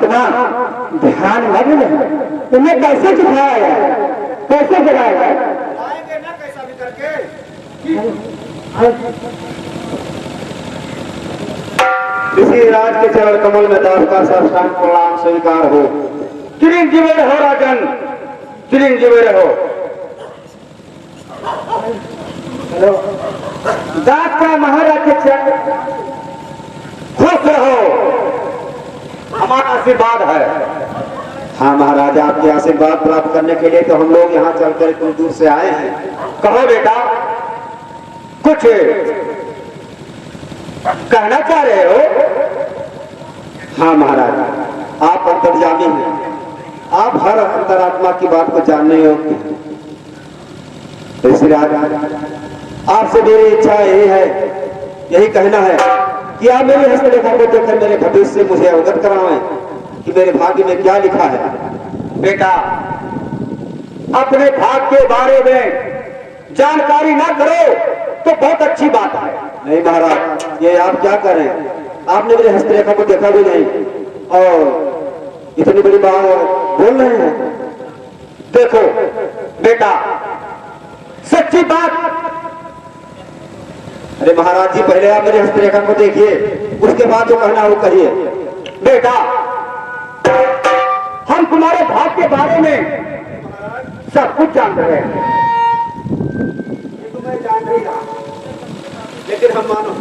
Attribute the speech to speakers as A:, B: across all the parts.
A: इतना ध्यान लगे तुम्हें कैसे सिखाया कैसे गिराया
B: आएंगे ना कैसा भी करके।
C: इसी राज के चरण कमल में दास का साष्टांग प्रणाम स्वीकार हो।
A: चिरंजीवी रहो राजन, चिरंजीवी रहो। हेलो दास का महाराज के चरण खुश रहो, हमारा आशीर्वाद है।
C: हाँ महाराज, आपके आशीर्वाद प्राप्त करने के लिए तो हम लोग यहाँ चलकर इतनी दूर से आए हैं।
A: कहो बेटा, कुछ कहना चाह रहे हो?
C: हाँ महाराज, आप अंतर्यामी हैं, आप हर अंतरात्मा की बात को जानने योग्य हैं। आपसे मेरी इच्छा यही है, यही कहना है कि आप मेरी हस्तरेखा को देखकर मेरे भविष्य से मुझे अवगत कराएं कि मेरे भाग्य में क्या लिखा है।
A: बेटा, अपने भाग्य के बारे में जानकारी ना करो तो बहुत अच्छी बात है।
C: नहीं महाराज, ये आप क्या कर रहे हैं? आपने मेरे हस्तरेखा को देखा भी नहीं और इतनी बड़ी बात बोल रहे हैं।
A: देखो बेटा, सच्ची बात।
C: अरे महाराज जी, पहले आप मेरे हस्तरेखा को देखिए, उसके बाद जो कहना वो कहिए।
A: बेटा, हम तुम्हारे भाग्य के बारे में सब कुछ जान रहे हैं।
C: ये तो मैं जान नहीं रहा, लेकिन हम मानो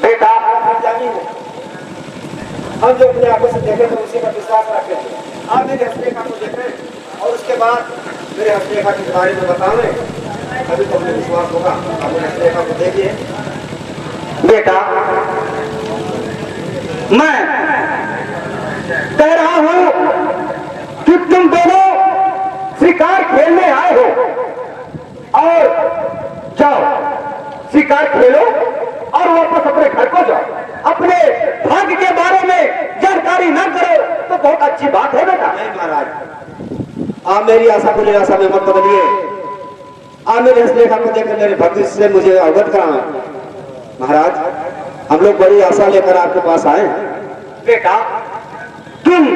A: बेटा,
C: जानी है। हम जो अपने आंखों से देखे तो उसी पर विश्वास रखते हैं। आप मेरे हस्तरेखा को देखें और उसके बाद मेरे हस्तरेखा के बारे में बताएं, अभी तो हमें विश्वास होगा। आप मेरे हस्तरेखा को देखिए।
A: बेटा, मैं कह रहा हूं कि तुम दोनों शिकार खेलने आए हो और जाओ शिकार खेलो और वापस अपने घर को जाओ। अपने भाग्य के बारे में जानकारी न करो तो बहुत अच्छी बात है बेटा।
C: नहीं महाराज, आप मेरी आशा को निराशा में मत बदलिए। आप मेरे हस्तरेखा को देखकर मेरे भविष्य से मुझे अवगत कराएं। महाराज, हम लोग बड़ी आशा लेकर आपके पास आए हैं।
A: बेटा, तुम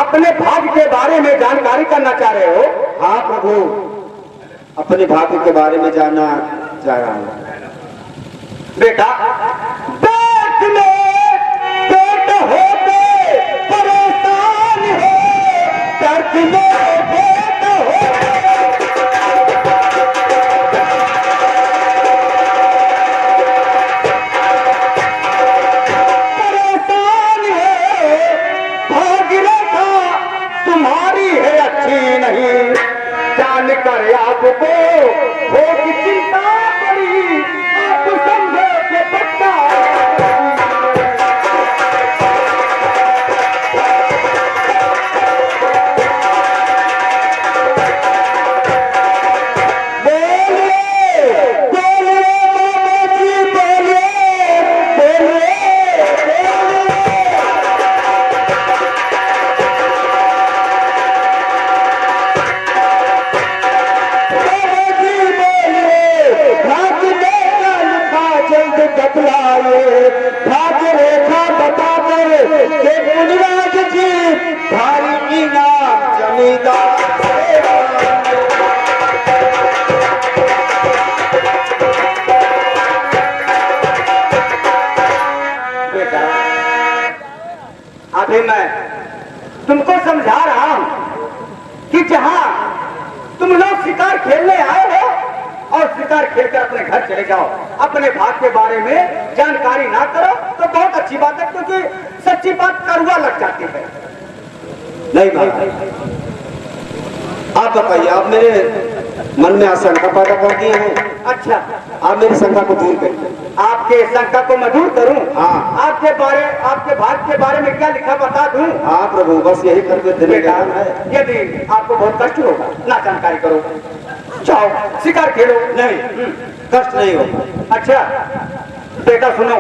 A: अपने भाग्य के बारे में जानकारी करना चाह रहे हो?
C: हाँ प्रभु, अपने भाग्य के बारे में जानना चाह रहा हूँ।
A: बेटा, पेट में पेट होते परेशान है, दर्द में पेट होते परेशान है, भागीरथी तुम्हारी है अच्छी नहीं, जान कर आपको होगी चिंता बड़ी, आप समझो के पट्टा। भाग्य रेखा बता कर के मुनिराज जी भारी इनाम जमींदार। बेटा, अभी मैं तुमको समझा रहा हूं कि जहां तुम लोग शिकार खेलने आए हो और शिकार खेलकर अपने घर चले जाओ, अपने भाग के बारे में जानकारी ना करो तो बहुत अच्छी बात है, क्योंकि सच्ची बात कड़वा लग जाती है।
C: नहीं भाई, आप बताइए, आप मेरे मन में आशंका पैदा कर दिए हैं।
A: अच्छा,
C: आप मेरी शंका को दूर करिए।
A: आपके शंका को मैं दूर करूं?
C: हाँ।
A: आपके भाग्य के बारे में क्या लिखा बता दूं?
C: हाँ प्रभु, बस यही करके दिले
A: बेटा,
C: है।
A: यदि आपको बहुत कष्ट होगा ना जानकारी करो, जाओ शिकार खेलो।
C: नहीं, कष्ट नहीं होगा।
A: अच्छा बेटा सुनो,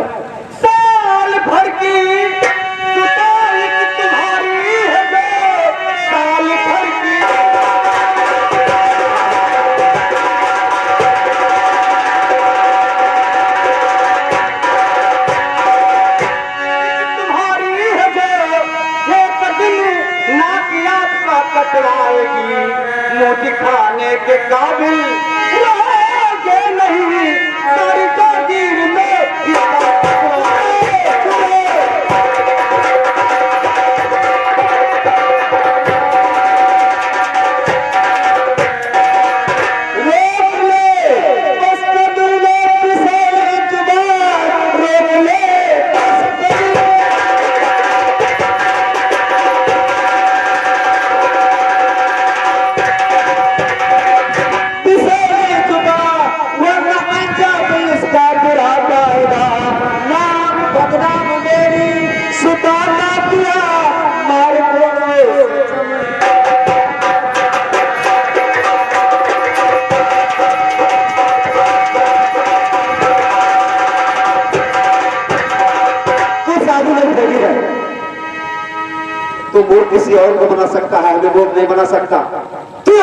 A: साल भर की जुताई तुम्हारी है जो, साल भर की तुम्हारी मुंह दिखाने के काबिल रहोगे नहीं सारी जागीर में तो मूड किसी और को बना सकता है, हमें मूड नहीं बना सकता। तू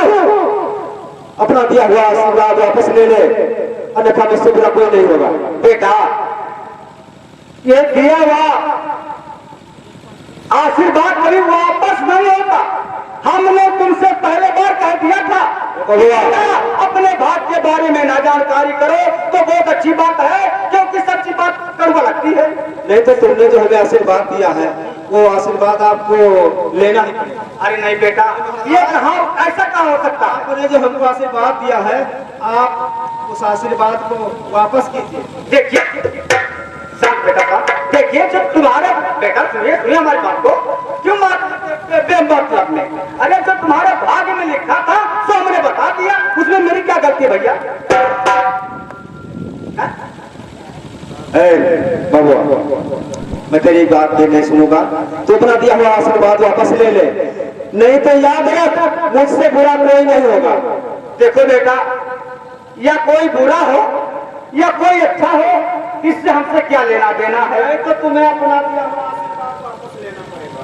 A: अपना दिया हुआ आशीर्वाद वापस ले ले, अन्यथा मुझसे बुरा कोई नहीं होगा। बेटा, ये दिया हुआ आशीर्वाद कभी वापस नहीं होता। हमने तुमसे पहले बार कह दिया था अपने भाग के बारे में ना जानकारी करो तो बहुत अच्छी बात है, क्योंकि सच्ची बात कड़वा लगती है। नहीं तो तुमने जो हमें आशीर्वाद दिया है वो आशीर्वाद आपको लेना ही पड़ेगा। अरे नहीं बेटा, ये कहाँ ऐसा कहाँ हो सकता है? आपने जो हमको आशीर्वाद दिया है, आप उस आशीर्वाद को वापस कीजिए। देखिए बेटा का देखिए, जब तुम्हारे बेटा सुनिए हमारी बात को, क्यों बेमतलब में? अरे जब तुम्हारे भाग्य में लिखा था तो हमने बता दिया, उसमें मेरी क्या गलती है भैया? बाबू, मैं तेरी बात नहीं सुनूंगा। तू अपना दिया हुआ आशीर्वाद वापस ले ले, नहीं तो याद रख मुझसे बुरा कोई नहीं होगा। देखो बेटा, या कोई बुरा हो या कोई अच्छा हो, इससे हमसे क्या लेना देना है? तो तुम्हें अपना दिया हुआ आशीर्वाद वापस लेना पड़ेगा।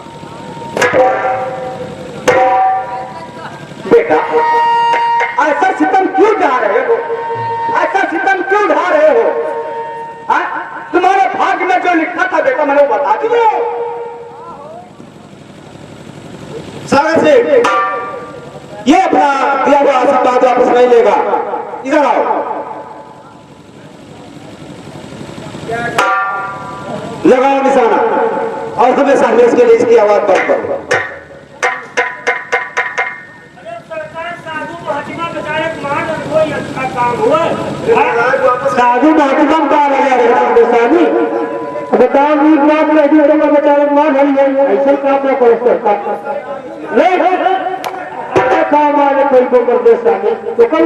A: बेटा, ऐसा सितम क्यों ढा रहे हो? ऐसा सितम क्यों ढा रहे हो? तुम्हारे भाग्य में जो लिखा था बेटा, मैंने वो बता दिया। सागर सिंह, ये अपना दिया हुआ आशीर्वाद वापस नहीं लेगा। इधर आओ, लगाओ निशाना और हमेशा इसके लिए इसकी आवाज बंद करो। साधु महात्मा बताओ, बेचारे मान ऐसे काम ना करो। काम आने कोई को कर दे तो कल